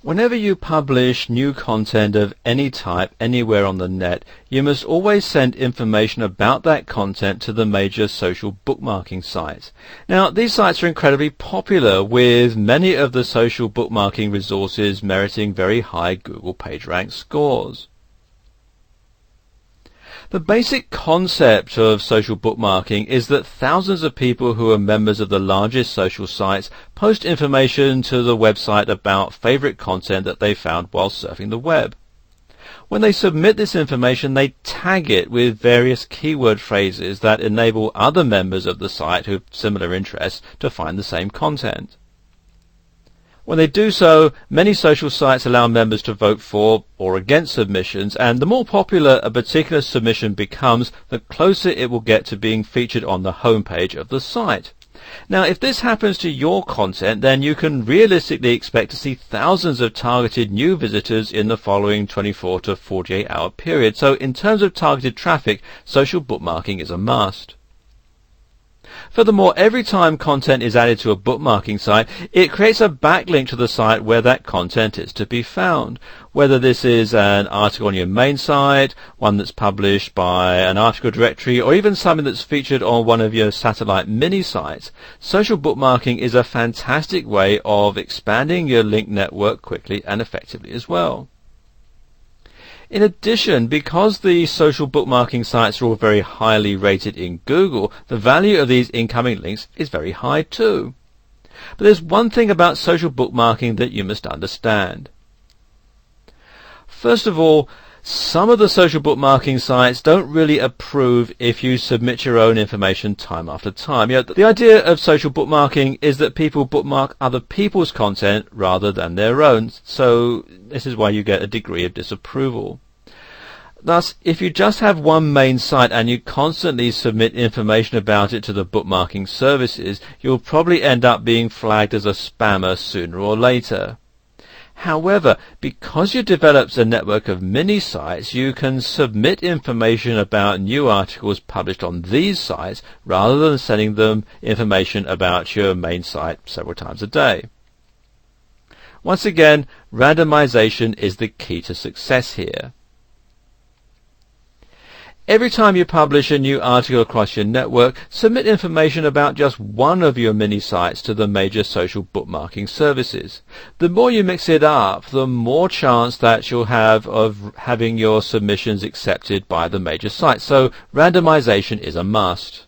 Whenever you publish new content of any type anywhere on the net, you must always send information about that content to the major social bookmarking sites. Now, these sites are incredibly popular, with many of the social bookmarking resources meriting very high Google PageRank scores. The basic concept of social bookmarking is that thousands of people who are members of the largest social sites post information to the website about favorite content that they found while surfing the web. When they submit this information, they tag it with various keyword phrases that enable other members of the site who have similar interests to find the same content. When they do so, many social sites allow members to vote for or against submissions, and the more popular a particular submission becomes, the closer it will get to being featured on the homepage of the site. Now, if this happens to your content, then you can realistically expect to see thousands of targeted new visitors in the following 24 to 48 hour period. So in terms of targeted traffic, social bookmarking is a must. Furthermore, every time content is added to a bookmarking site, it creates a backlink to the site where that content is to be found. Whether this is an article on your main site, one that's published by an article directory, or even something that's featured on one of your satellite mini sites, social bookmarking is a fantastic way of expanding your link network quickly and effectively as well. In addition, because the social bookmarking sites are all very highly rated in Google, the value of these incoming links is very high too. But there's one thing about social bookmarking that you must understand. First of all, some of the social bookmarking sites don't really approve if you submit your own information time after time. The idea of social bookmarking is that people bookmark other people's content rather than their own, so this is why you get a degree of disapproval. Thus, if you just have one main site and you constantly submit information about it to the bookmarking services, you'll probably end up being flagged as a spammer sooner or later. However, because you developed a network of mini sites, you can submit information about new articles published on these sites rather than sending them information about your main site several times a day. Once again, randomization is the key to success here. Every time you publish a new article across your network, submit information about just one of your mini sites to the major social bookmarking services. The more you mix it up, the more chance that you'll have of having your submissions accepted by the major sites. So randomization is a must.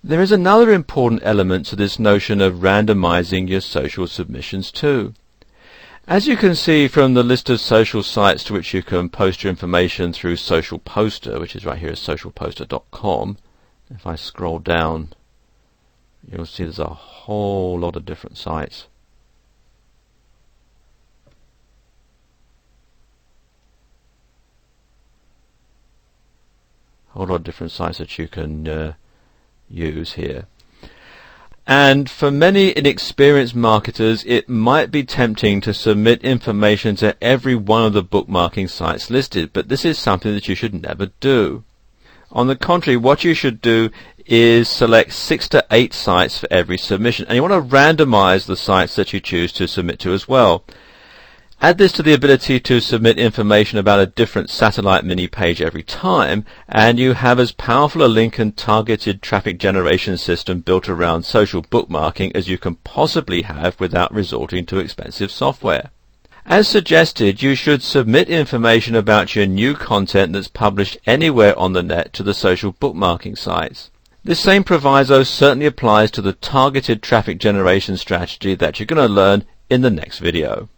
There is another important element to this notion of randomizing your social submissions too. As you can see from the list of social sites to which you can post your information through Social Poster, which is right here at socialposter.com, if I scroll down, you'll see there's a whole lot of different sites. A whole lot of different sites that you can use here. And for many inexperienced marketers, it might be tempting to submit information to every one of the bookmarking sites listed, but this is something that you should never do. On the contrary, what you should do is select 6 to 8 sites for every submission, and you want to randomize the sites that you choose to submit to as well. Add this to the ability to submit information about a different satellite mini page every time, and you have as powerful a link and targeted traffic generation system built around social bookmarking as you can possibly have without resorting to expensive software. As suggested, you should submit information about your new content that's published anywhere on the net to the social bookmarking sites. This same proviso certainly applies to the targeted traffic generation strategy that you're going to learn in the next video.